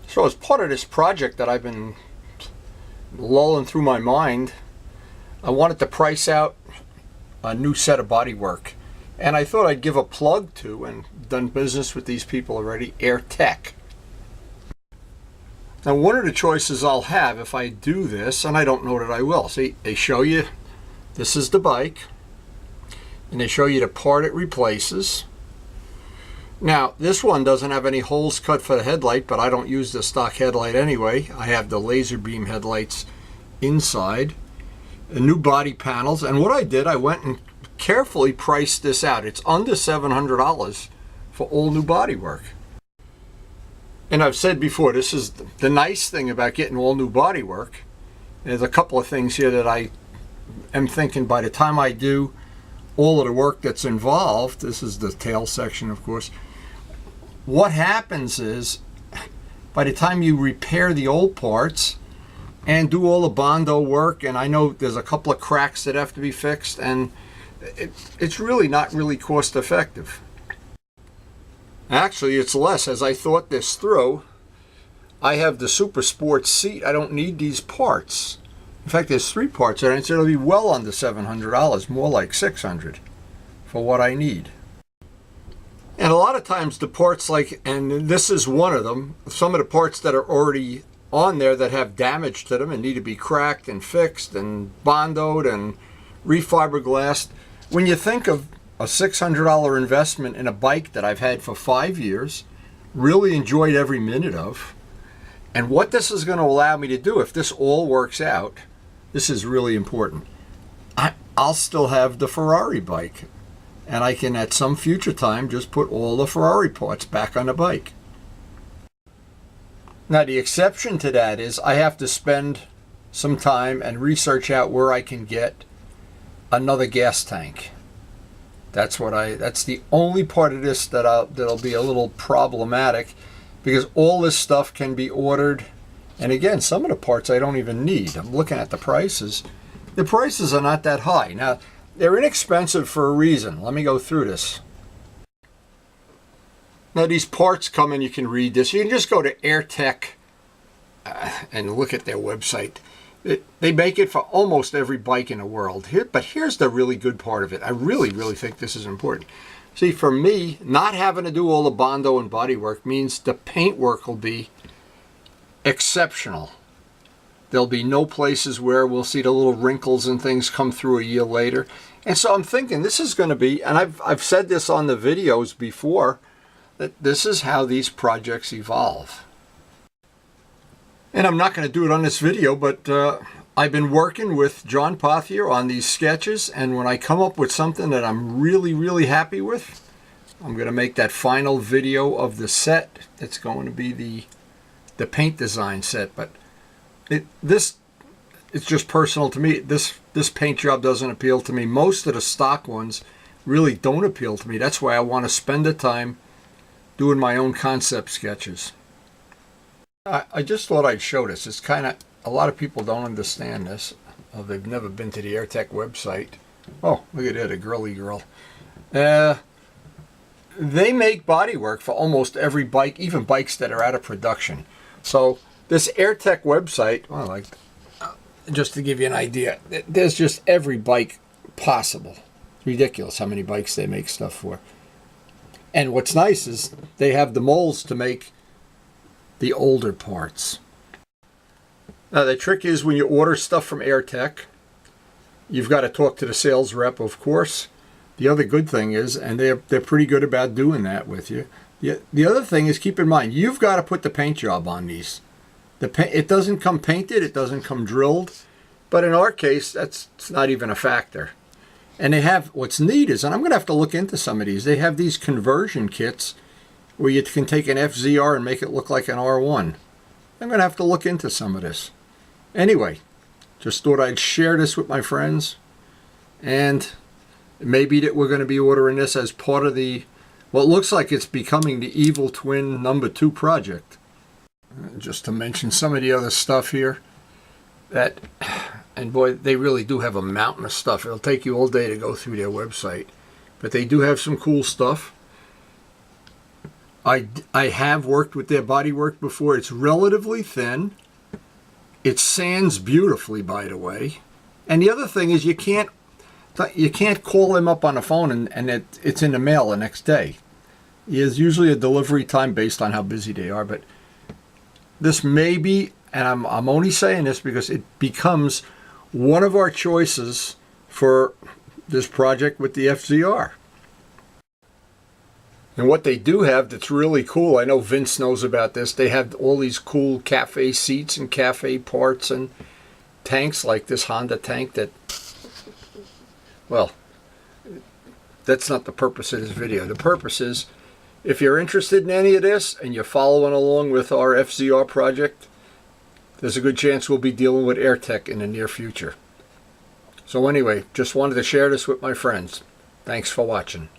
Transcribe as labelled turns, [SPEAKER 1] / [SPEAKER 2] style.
[SPEAKER 1] So as part of this project that I've been lulling through my mind, I wanted to price out a new set of Bodywork. And I thought I'd give a plug to, and done business with these people already, Airtech. Now one of the choices I'll have if I do this, and I don't know that I will, see, they show you, this is the bike, and they show you the part it replaces. Now, this one doesn't have any holes cut for the headlight, but I don't use the stock headlight anyway. I have the laser beam headlights inside. The new body panels. And what I did, I went and carefully priced this out. It's under $700 for all new bodywork. And I've said before, this is the nice thing about getting all new bodywork. There's a couple of things here that I am thinking by the time I do all of the work that's involved, this is the tail section, of course, what happens is, by the time you repair the old parts and do all the Bondo work, and I know there's a couple of cracks that have to be fixed, and it's really not really cost effective. Actually, it's less. As I thought this through, I have the Super Sports seat. I don't need these parts. In fact, there's 3 parts in it, so it'll be well under $700, more like $600 for what I need. And a lot of times the parts, like, and this is one of them, some of the parts that are already on there that have damage to them and need to be cracked and fixed and bondoed and refiberglassed. When you think of a $600 investment in a bike that I've had for 5 years, really enjoyed every minute of, and what this is going to allow me to do if this all works out, this is really important. I'll still have the Ferrari bike, and I can at some future time just put all the Ferrari parts back on the bike. Now the exception to that is I have to spend some time and research out where I can get another gas tank. That's the only part of this that'll be a little problematic, because all this stuff can be ordered. And again, some of the parts I don't even need. I'm looking at the prices. The prices are not that high. Now, they're inexpensive for a reason. Let me go through this. Now, these parts come in, you can read this. You can just go to Airtech and look at their website. They make it for almost every bike in the world. But here's the really good part of it. I really, really think this is important. See, for me, not having to do all the Bondo and bodywork means the paint work will be exceptional. There'll be no places where we'll see the little wrinkles and things come through a year later. And so I'm thinking this is going to be, and I've said this on the videos before, that this is how these projects evolve. And I'm not going to do it on this video, but I've been working with John Pothier on these sketches, and when I come up with something that I'm really, really happy with, I'm going to make that final video of the set. It's going to be the paint design set, but it's just personal to me. This paint job doesn't appeal to me. Most of the stock ones really don't appeal to me. That's why I want to spend the time doing my own concept sketches. I just thought I'd show this. It's kind of, a lot of people don't understand this. They've never been to the Airtech website. Oh, look at that, a girly girl. They make bodywork for almost every bike, even bikes that are out of production. So this Airtech website, well, like, just to give you an idea, there's just every bike possible. It's ridiculous how many bikes they make stuff for. And what's nice is they have the molds to make the older parts. Now the trick is when you order stuff from Airtech, you've got to talk to the sales rep, of course. The other good thing is, and they're pretty good about doing that with you. The other thing is, keep in mind, you've got to put the paint job on these. It doesn't come painted, it doesn't come drilled, but in our case, it's not even a factor. And they have, what's neat is, and I'm going to have to look into some of these, they have these conversion kits where you can take an FZR and make it look like an R1. I'm going to have to look into some of this. Anyway, just thought I'd share this with my friends, and maybe that we're going to be ordering this as part of the, what looks like it's becoming the Evil Twin #2 project. Just to mention some of the other stuff here, that, and boy, they really do have a mountain of stuff. It'll take you all day to go through their website, but they do have some cool stuff. I have worked with their bodywork before. It's relatively thin. It sands beautifully, by the way. And the other thing is you can't call them up on the phone and it's in the mail the next day. There's usually a delivery time based on how busy they are, but this may be, and I'm only saying this because it becomes one of our choices for this project with the FZR. And what they do have that's really cool, I know Vince knows about this, they have all these cool cafe seats and cafe parts and tanks like this Honda tank that, well, that's not the purpose of this video. The purpose is, if you're interested in any of this and you're following along with our FZR project, there's a good chance we'll be dealing with Airtech in the near future. So anyway, just wanted to share this with my friends. Thanks for watching.